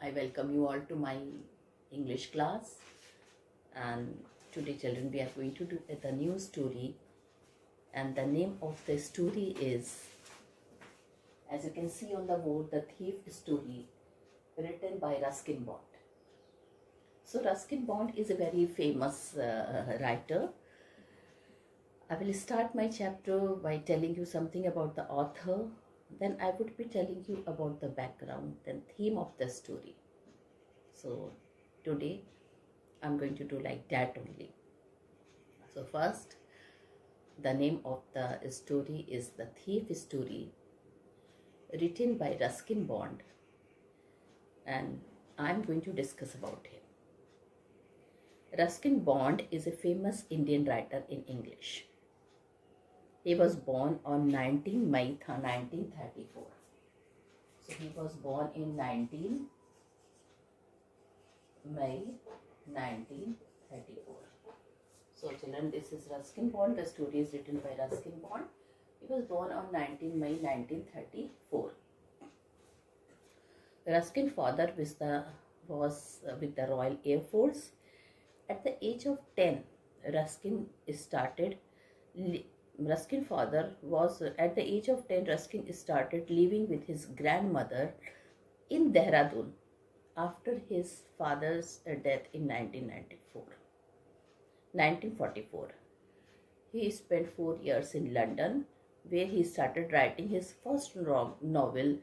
I welcome you all to my English class, and today children we are going to do the new story, and the name of the story is, as you can see on the board, The Thief Story, written by Ruskin Bond. So Ruskin Bond is a very famous writer. I will start my chapter by telling you something about the author. Then I would be telling you about the background, then theme of the story. So today I'm going to do like that only. So first, the name of the story is The Thief Story, written by Ruskin Bond, and I'm going to discuss about him. Ruskin Bond is a famous Indian writer in English. He was born on 19 May 1934. So he was born in 19 May 1934. So children, this is Ruskin Bond. The story is written by Ruskin Bond. He was born on 19 May 1934. Ruskin's father was with the Royal Air Force. At the age of 10, Ruskin started living with his grandmother in Dehradun after his father's death in 1944. He spent 4 years in London, where he started writing his first novel,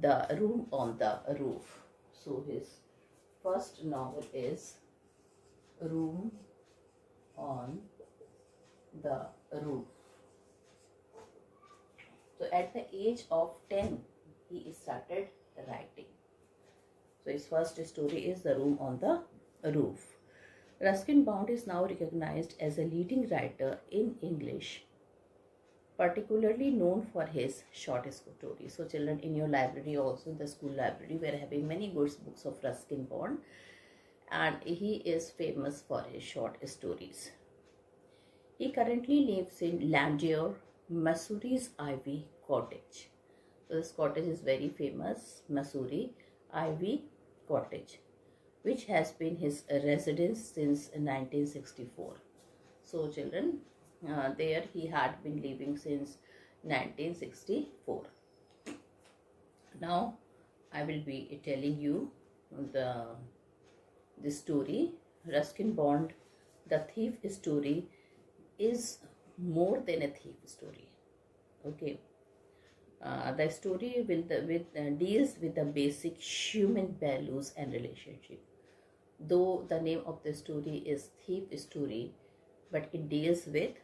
The Room on the Roof. So his first novel is Room on the Roof. So at the age of 10, he started writing. So his first story is The Room on the Roof. Ruskin Bond is now recognized as a leading writer in English, particularly known for his short stories. So children, in your library, also in the school library, we are having many good books of Ruskin Bond, and he is famous for his short stories. He currently lives in Landier, Mussoorie Ivy Cottage. So this cottage is very famous, Mussoorie Ivy Cottage, which has been his residence since 1964. So children, there he had been living since 1964. Now I will be telling you the story. Ruskin Bond, The Thief Story, is more than a thief story. Okay. The story deals with the basic human values and relationship. Though the name of the story is Thief Story, but it deals with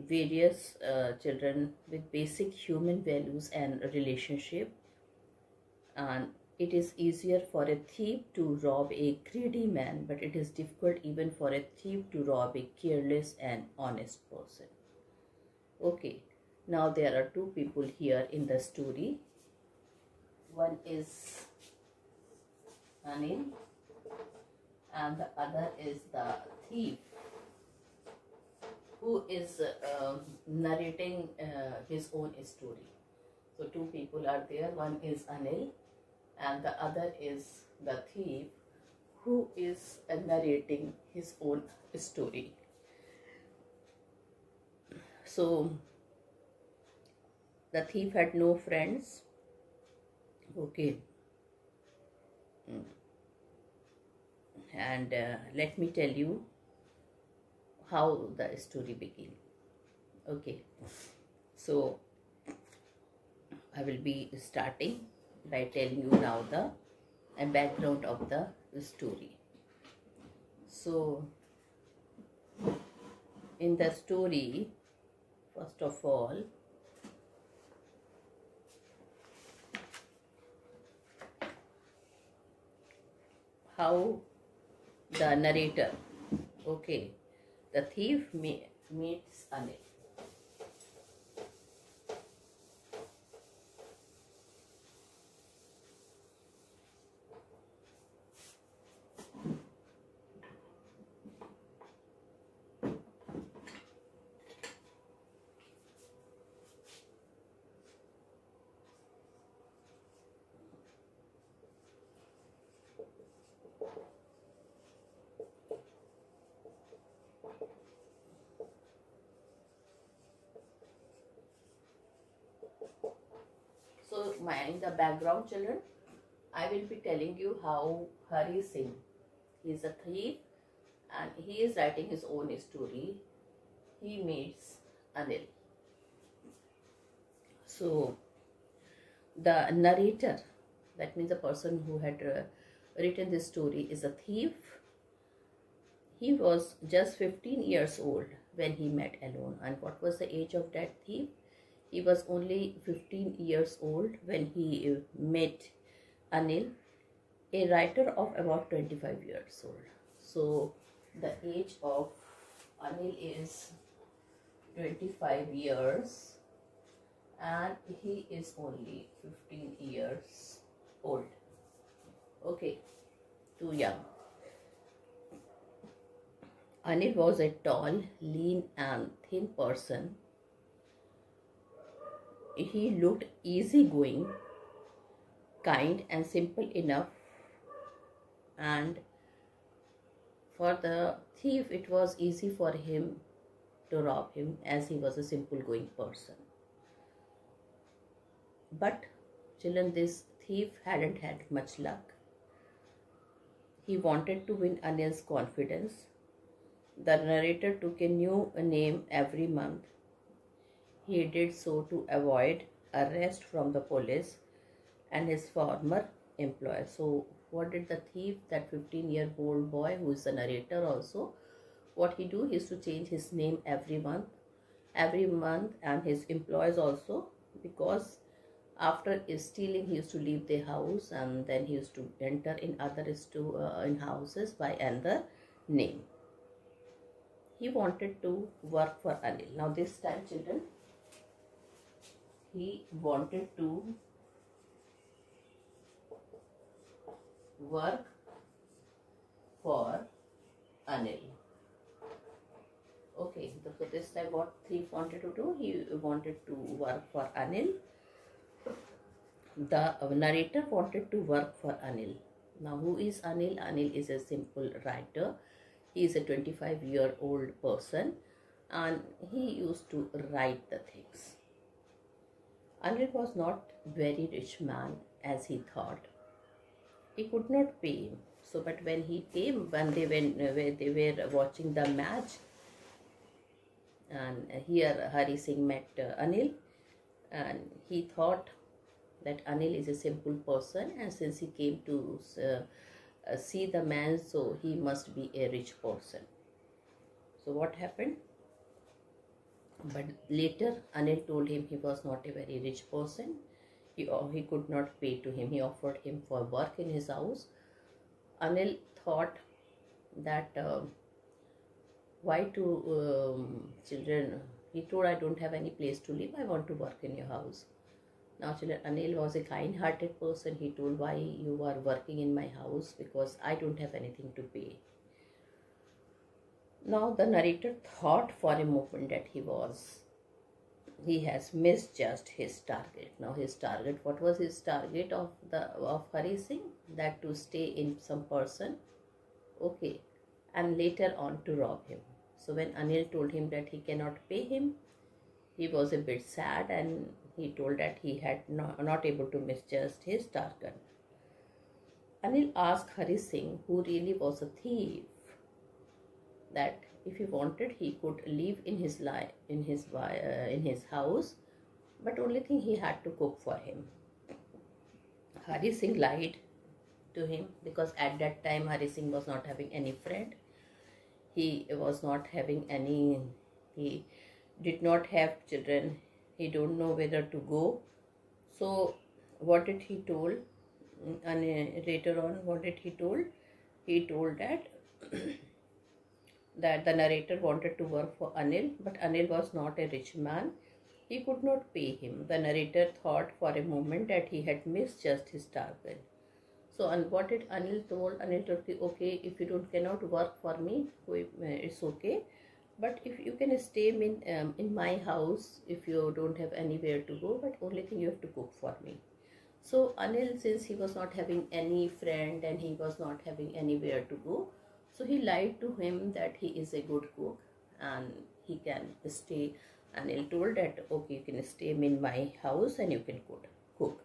various children with basic human values and relationship, and it is easier for a thief to rob a greedy man, but it is difficult even for a thief to rob a careless and honest person. Okay, now there are two people here in the story. One is Anil and the other is the thief, who is narrating his own story. So two people are there. One is Anil and the other is the thief, who is narrating his own story. So the thief had no friends. Okay. And let me tell you how the story began. Okay. So I will be starting by telling you now the background of the story. So in the story, first of all, how the narrator, okay, the thief meets Anil. So in the background, children, I will be telling you how Hari Singh, he is a thief and he is writing his own story. He meets Anil. So the narrator, that means the person who had written this story, is a thief. He was just 15 years old when he met Alone. And what was the age of that thief? He was only 15 years old when he met Anil, a writer of about 25 years old. So the age of Anil is 25 years and he is only 15 years old. Okay, too young. Anil was a tall, lean and thin person. He looked easygoing, kind and simple enough, and for the thief it was easy for him to rob him as he was a simple going person. But children, this thief hadn't had much luck. He wanted to win Anil's confidence. The narrator took a new name every month. He did so to avoid arrest from the police and his former employer. So what did the thief, that 15-year-old boy who is the narrator also, what he do is to change his name every month, and his employees also, because after stealing he used to leave the house and then he used to enter in other in houses by another name. He wanted to work for Anil. Now this time, children, he wanted to work for Anil. Okay, so this time what thief wanted to do? He wanted to work for Anil. The narrator wanted to work for Anil. Now who is Anil? Anil is a simple writer. He is a 25-year-old person and he used to write the things. Anil was not very rich man as he thought. He could not pay him. So, but when he came, when they were watching the match, and here Hari Singh met Anil, and he thought that Anil is a simple person, and since he came to see the man, so he must be a rich person. So what happened? But later Anil told him he was not a very rich person. He could not pay to him. He offered him for work in his house. Anil thought that why to children, he told, I don't have any place to live, I want to work in your house. Now children, Anil was a kind-hearted person. He told, why you are working in my house? Because I don't have anything to pay. Now the narrator thought for a moment that he has misjudged his target. Now his target, what was his target of Hari Singh? That to stay in some person, okay, and later on to rob him. So when Anil told him that he cannot pay him, he was a bit sad and he told that he had not able to misjudge his target. Anil asked Hari Singh, who really was a thief, that if he wanted he could live in his house, but only thing he had to cook for him. Hari Singh lied to him because at that time Hari Singh was not having any friend. He was not having any, he did not have children. He don't know whether to go. So what did he told? And later on, what did he told? He told that that the narrator wanted to work for Anil, but Anil was not a rich man. He could not pay him. The narrator thought for a moment that he had misjudged his target. So, and what did Anil told? Anil told, okay, if you cannot work for me, it's okay. But if you can stay in my house, if you don't have anywhere to go, but only thing you have to cook for me. So Anil, since he was not having any friend and he was not having anywhere to go, so he lied to him that he is a good cook and he can stay. Anil told that, okay, you can stay in my house and you can cook.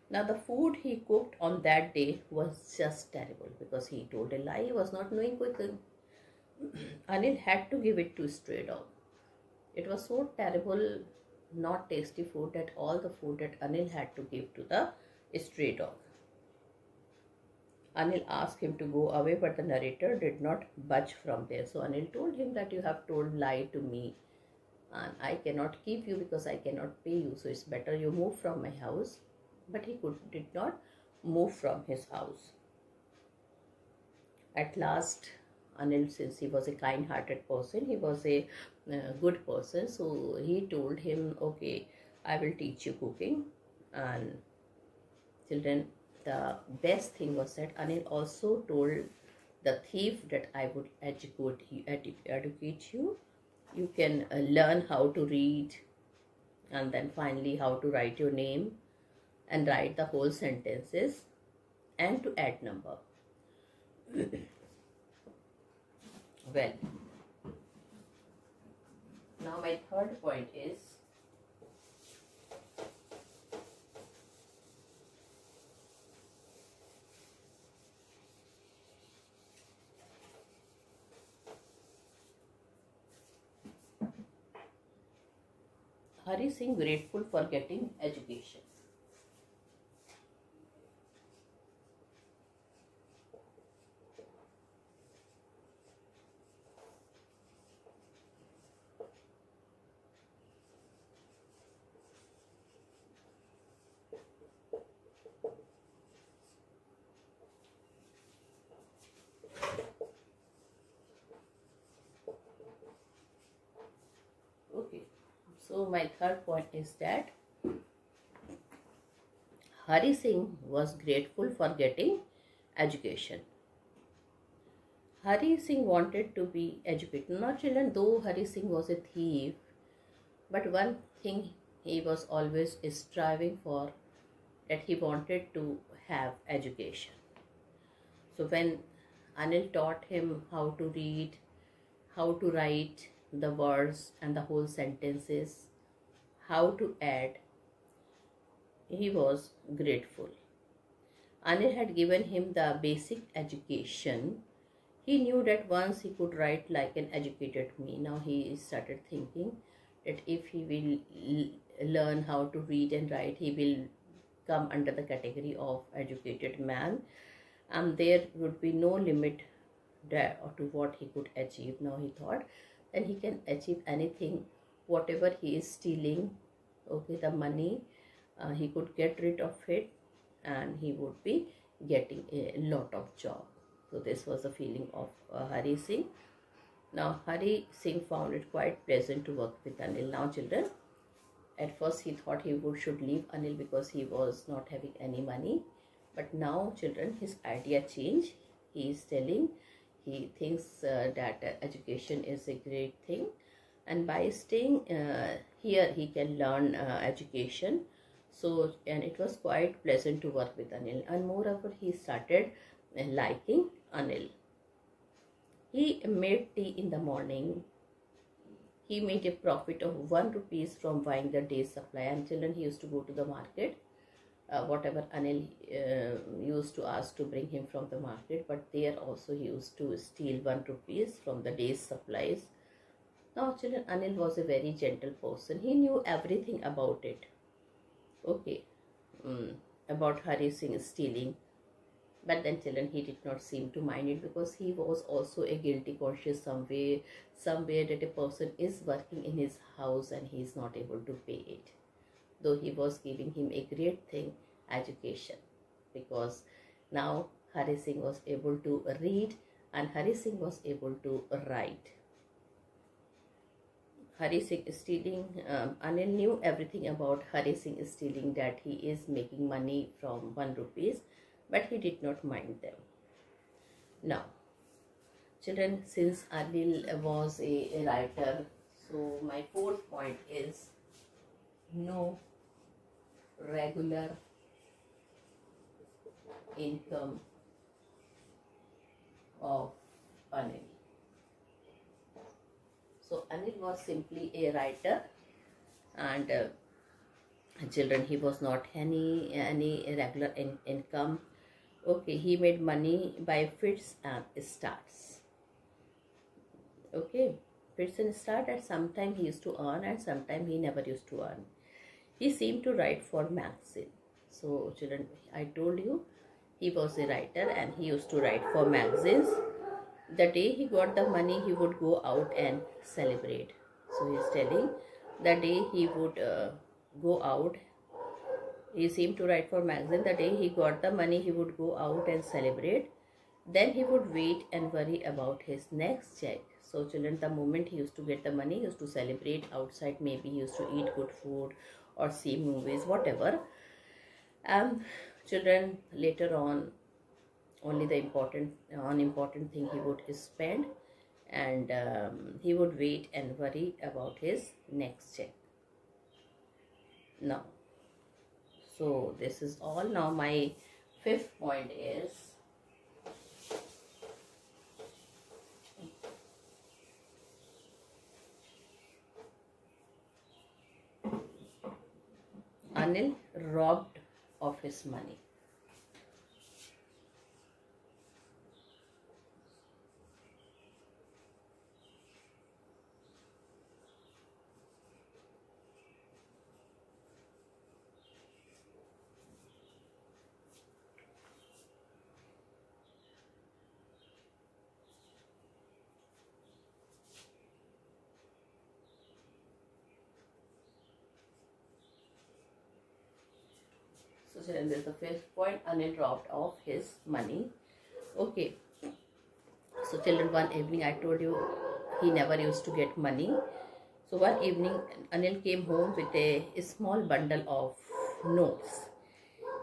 Now the food he cooked on that day was just terrible because he told a lie. He was not knowing cooking. Anil had to give it to stray dog. It was so terrible, not tasty food, that all the food that Anil had to give to the stray dog. Anil asked him to go away, but the narrator did not budge from there. So Anil told him that you have told lie to me and I cannot keep you because I cannot pay you. So it's better you move from my house. But he did not move from his house. At last, Anil, since he was a kind-hearted person, he was a good person, so he told him, okay, I will teach you cooking. And children, the best thing was that Anil also told the thief that I would educate you. You can learn how to read, and then finally how to write your name and write the whole sentences and to add number. Well, now my third point is Hari Singh grateful for getting education. Okay, so my third point is that Hari Singh was grateful for getting education. Hari Singh wanted to be educated. Not children, though Hari Singh was a thief, but one thing he was always striving for, that he wanted to have education. So when Anil taught him how to read, how to write the words and the whole sentences, how to add, he was grateful. Anil had given him the basic education. He knew that once he could write like an educated me. Now he started thinking that if he will learn how to read and write, he will come under the category of educated man, and there would be no limit there to what he could achieve. Now he thought, and he can achieve anything, whatever he is stealing, okay, the money, he could get rid of it and he would be getting a lot of job. So this was the feeling of Hari Singh. Now Hari Singh found it quite pleasant to work with Anil. Now children, at first he thought he should leave Anil because he was not having any money. But now children, his idea changed. He is telling, he thinks that education is a great thing, and by staying here he can learn education. So, and it was quite pleasant to work with Anil, and moreover he started liking Anil. He made tea in the morning. He made a profit of 1 rupees from buying the day's supply, and children, he used to go to the market, whatever Anil used to ask to bring him from the market, but there also he used to steal 1 rupees from the day's supplies. Now children, Anil was a very gentle person. He knew everything about it. Okay, about Hari Singh stealing. But then children, he did not seem to mind it because he was also a guilty conscious somewhere that a person is working in his house and he is not able to pay it. Though he was giving him a great thing, education, because now Hari Singh was able to read and Hari Singh was able to write. Hari Singh stealing, Anil knew everything about Hari Singh stealing, that he is making money from 1 rupees, but he did not mind them. Now, children, since Anil was a writer, so my fourth point is no regular income of Anil. So Anil was simply a writer, and Children, he was not any regular income. Okay, he made money by fits and starts. Okay, fits and start, at sometime he used to earn and sometime he never used to earn. He seemed to write for magazine. So children, I told you he was a writer and he used to write for magazines. The day he got the money, he would go out and celebrate. So he is telling the day he would go out, he seemed to write for magazine. The day he got the money, he would go out and celebrate. Then he would wait and worry about his next check. So children, the moment he used to get the money, he used to celebrate outside. Maybe he used to eat good food or see movies, whatever. And children, later on, only the unimportant thing he would spend, and he would wait and worry about his next check. Now, so this is all. Now my fifth point is Anil robbed of his money. So children, this is the fifth point. Anil robbed of his money. Okay. So children, one evening, I told you he never used to get money. So one evening, Anil came home with a small bundle of notes.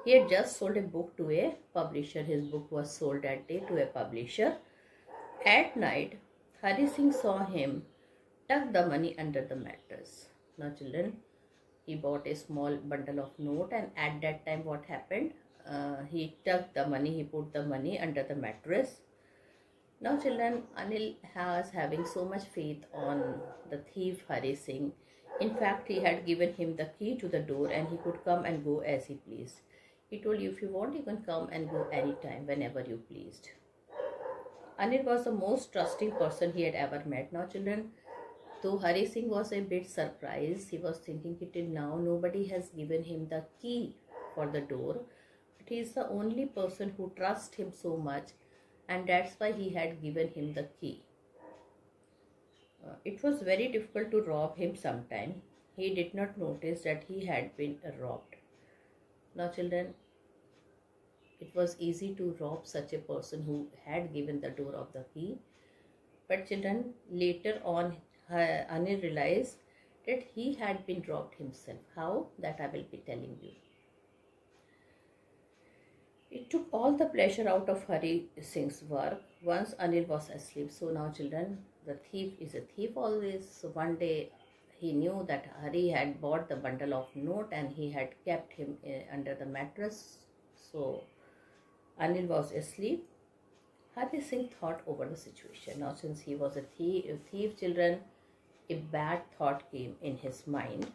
He had just sold a book to a publisher. His book was sold that day to a publisher. At night, Hari Singh saw him tuck the money under the mattress. Now children, he bought a small bundle of note, and at that time what happened? He tucked the money, he put the money under the mattress. Now children, Anil was having so much faith on the thief Hari Singh. In fact, he had given him the key to the door and he could come and go as he pleased. He told you, if you want, you can come and go anytime, whenever you pleased. Anil was the most trusting person he had ever met. Now children, though Hari Singh was a bit surprised, he was thinking till now nobody has given him the key for the door. But he is the only person who trusts him so much, and that's why he had given him the key. It was very difficult to rob him sometime. He did not notice that he had been robbed. Now children, it was easy to rob such a person who had given the door of the key. But children, later on, Anil realized that he had been robbed himself. How? That I will be telling you. It took all the pleasure out of Hari Singh's work once Anil was asleep. So now children, the thief is a thief always. So one day he knew that Hari had bought the bundle of note and he had kept him under the mattress. So Anil was asleep. Hari Singh thought over the situation. Now since he was a thief children, a bad thought came in his mind.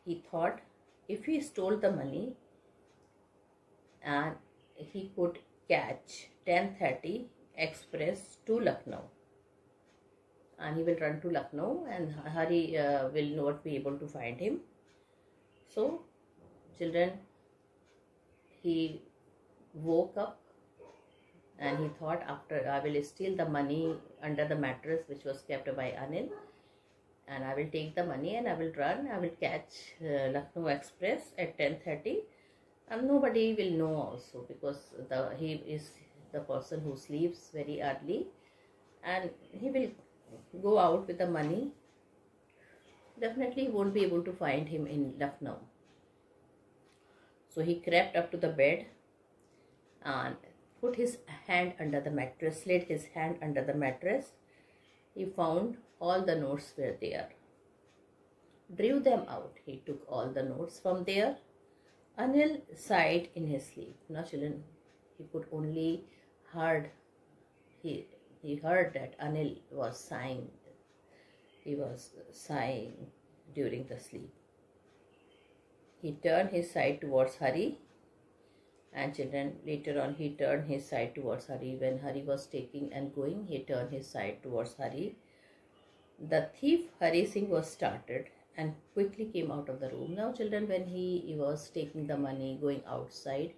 He thought if he stole the money and he could catch 10:30 express to Lucknow, and he will run to Lucknow and Hari will not be able to find him. So children, he woke up and he thought, after I will steal the money under the mattress which was kept by Anil, and I will take the money and I will run, I will catch Lucknow Express at 10:30, and nobody will know also, because he is the person who sleeps very early, and he will go out with the money. Definitely he won't be able to find him in Lucknow. So he crept up to the bed and put his hand under the mattress, slid his hand under the mattress. He found all the notes were there. Drew them out. He took all the notes from there. Anil sighed in his sleep. Now children, he could only heard, he heard that Anil was sighing. He was sighing during the sleep. He turned his side towards Hari, and children, later on he turned his side towards Hari. When Hari was taking and going, he turned his side towards Hari. The thief Hari Singh was started and quickly came out of the room. Now children, when he was taking the money, going outside,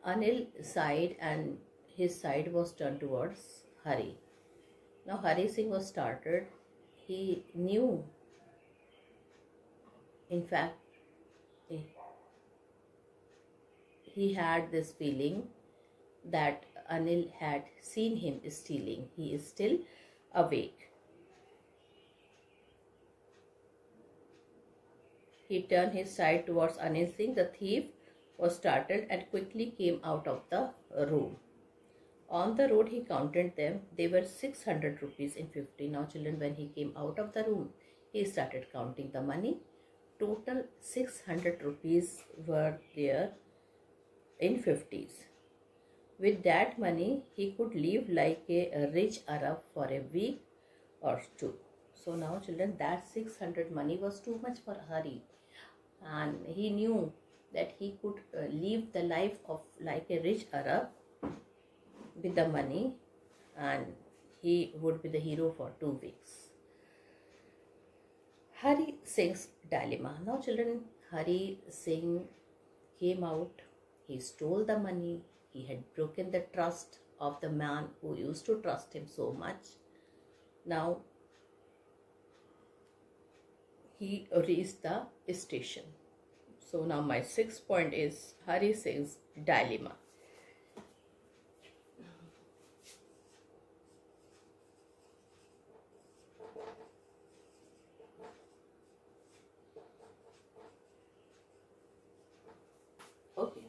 Anil side and his side was turned towards Hari. Now Hari Singh was started. He knew, in fact, he had this feeling that Anil had seen him stealing. He is still awake. He turned his side towards Anil Singh. The thief was startled and quickly came out of the room. On the road, he counted them. They were 600 rupees in 50. Now, children, when he came out of the room, he started counting the money. Total 600 rupees were there in 50s. With that money, he could live like a rich Arab for a week or two. So now, children, that 600 money was too much for Hari. And he knew that he could live the life of like a rich Arab with the money, and he would be the hero for 2 weeks. Hari Singh's dilemma. Now children, Hari Singh came out. He stole the money. He had broken the trust of the man who used to trust him so much. Now he reached the station. So now my 6th point is Hari Singh's dilemma. Okay.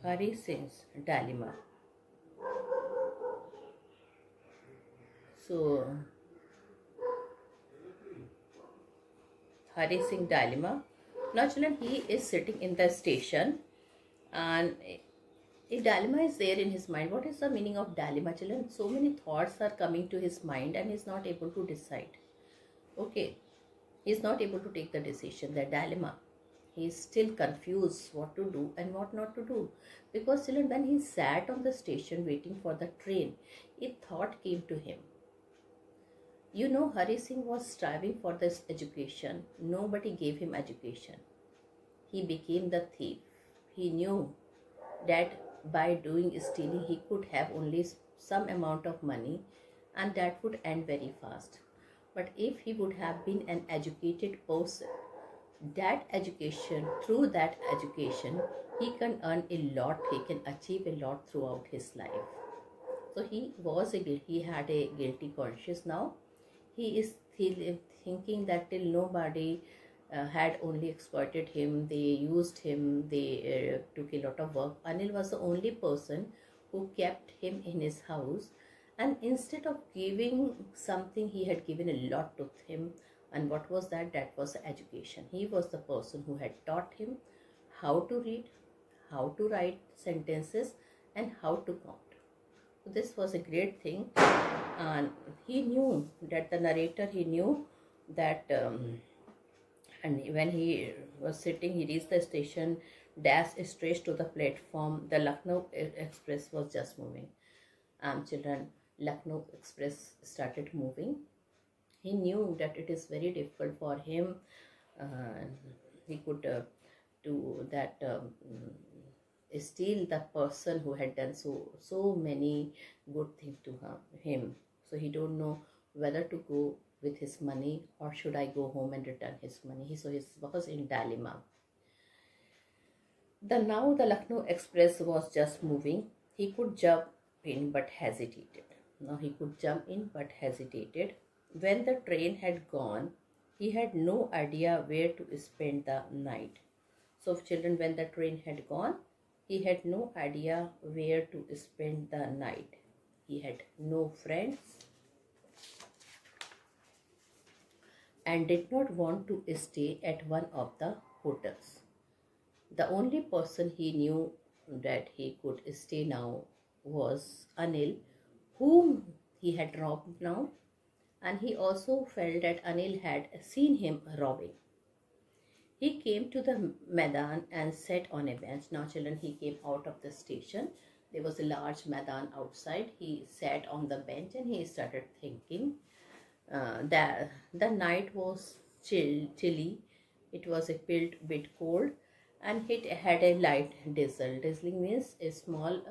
Hari Singh's dilemma. So, Hari Singh dilemma. Now children, he is sitting in the station and a dilemma is there in his mind. What is the meaning of dilemma, children? So many thoughts are coming to his mind and he is not able to decide. Okay, he is not able to take the decision, the dilemma. He is still confused what to do and what not to do. Because children, when he sat on the station waiting for the train, a thought came to him. You know, Hari Singh was striving for this education. Nobody gave him education. He became the thief. He knew that by doing stealing, he could have only some amount of money and that would end very fast. But if he would have been an educated person, that education, through that education, he can earn a lot, he can achieve a lot throughout his life. So he had a guilty conscience now. He is thinking that till nobody had only exploited him, they used him, they took a lot of work. Anil was the only person who kept him in his house, and instead of giving something, he had given a lot to him. And what was that? That was education. He was the person who had taught him how to read, how to write sentences, and how to count. So this was a great thing, and he knew that the narrator, he knew that and when he was sitting, he reached the station, dashed straight to the platform. The Lucknow Express was just moving. Children, Lucknow Express started moving. He knew that it is very difficult for him. He could do that, steal the person who had done so many good things to him. So he don't know whether to go with his money or should I go home and return his money. So he was in dilemma. Now the Lucknow Express was just moving. He could jump in but hesitated. Now he could jump in but hesitated. When the train had gone, he had no idea where to spend the night. So children, when the train had gone, he had no idea where to spend the night. He had no friends and did not want to stay at one of the hotels. The only person he knew that he could stay now was Anil, whom he had robbed now, and he also felt that Anil had seen him robbing. He came to the Maidan and sat on a bench. Now children, he came out of the station. There was a large Maidan outside. He sat on the bench and he started thinking. That the night was chilly. It was a bit cold, and it had a light drizzle. Drizzling means a small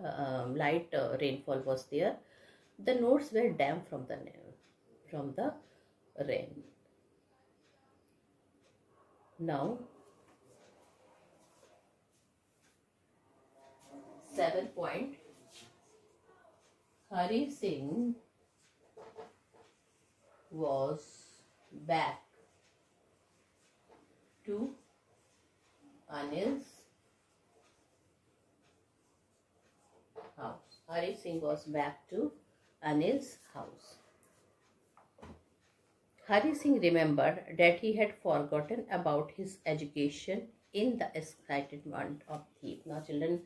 light rainfall was there. The notes were damp from the rain. Now 7 point. Hari Singh was back to Anil's house. Hari Singh was back to Anil's house. Hari Singh remembered that he had forgotten about his education in the excitement of thief. Now children,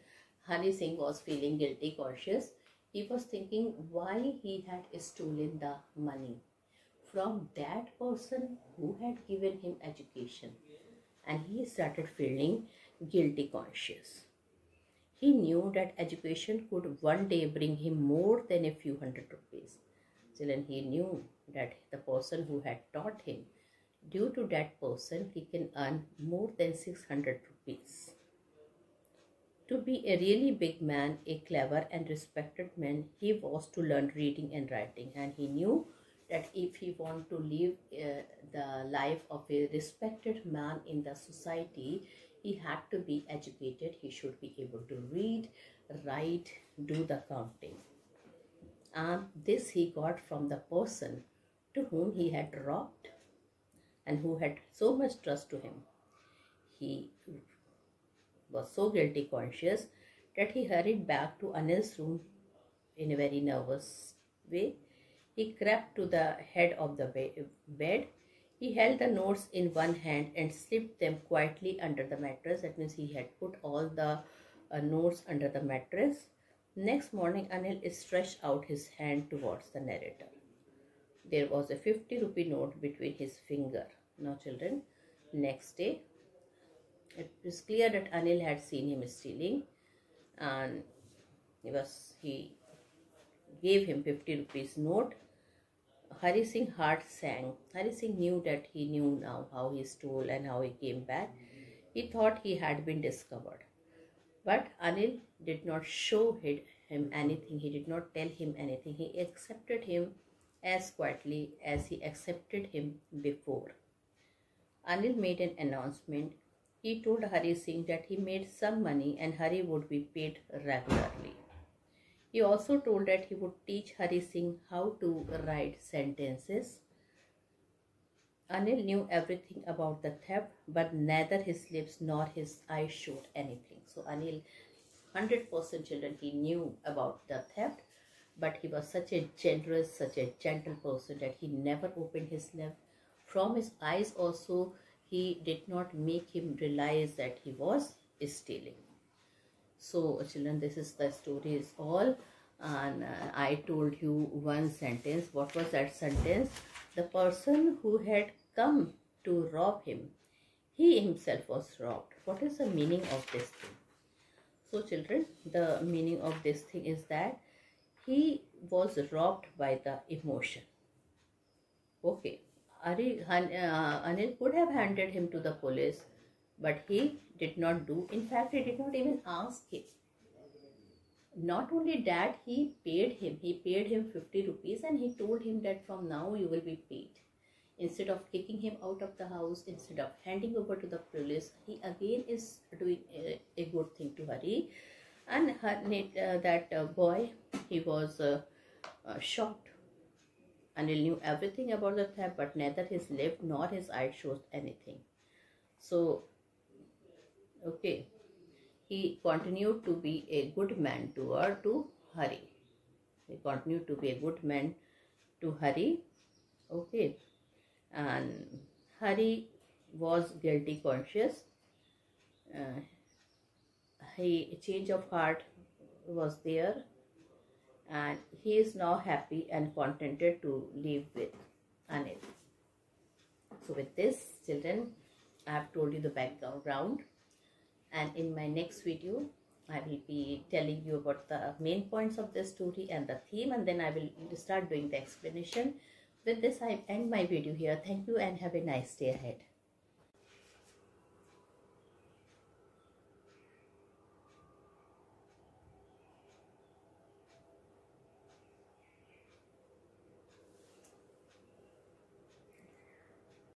Hari Singh was feeling guilty conscious. He was thinking why he had stolen the money from that person who had given him education, and he started feeling guilty conscious. He knew that education could one day bring him more than a few hundred rupees. Children, he knew that the person who had taught him, due to that person, he can earn more than 600 rupees. To be a really big man, a clever and respected man, he was to learn reading and writing, and he knew that if he wanted to live the life of a respected man in the society, he had to be educated. He should be able to read, write, do the counting. And this he got from the person to whom he had robbed and who had so much trust to him. He was so guilty conscious that he hurried back to Anil's room in a very nervous way. He crept to the head of the bed. He held the notes in one hand and slipped them quietly under the mattress. That means he had put all the notes under the mattress. Next morning, Anil stretched out his hand towards the narrator. There was a 50 rupee note between his finger. Now children, next day, it was clear that Anil had seen him stealing, and he gave him 50 rupees note. Hari Singh's heart sank. Hari Singh knew that he knew now how he stole and how he came back. He thought he had been discovered. But Anil did not show him anything. He did not tell him anything. He accepted him as quietly as he accepted him before. Anil made an announcement. He told Hari Singh that he made some money and Hari would be paid regularly. He also told that he would teach Hari Singh how to write sentences. Anil knew everything about the theft, but neither his lips nor his eyes showed anything. So Anil, 100% children, he knew about the theft, but he was such a generous, such a gentle person that he never opened his lips. From his eyes also, he did not make him realize that he was stealing. So children, this is the story is all, and I told you one sentence. What was that sentence? The person who had come to rob him, he himself was robbed. What is the meaning of this thing? So children, the meaning of this thing is that he was robbed by the emotion. Okay, Anil could have handed him to the police, but he did not do. In fact, he did not even ask him. Not only that, he paid him 50 rupees, and he told him that from now you will be paid. Instead of kicking him out of the house, instead of handing over to the police, he again is doing a good thing to Hari. And that boy, he was shocked. Anil knew everything about the theft, but neither his lip nor his eye showed anything. So, okay, he continued to be a good man to Hari. He continued to be a good man to Hari. Okay, and Hari was guilty conscious. A change of heart was there. and he is now happy and contented to live with Anil. So with this, children, I have told you the background, and in my next video I will be telling you about the main points of the story and the theme, and then I will start doing the explanation. With this, I end my video here. Thank you and have a nice day ahead.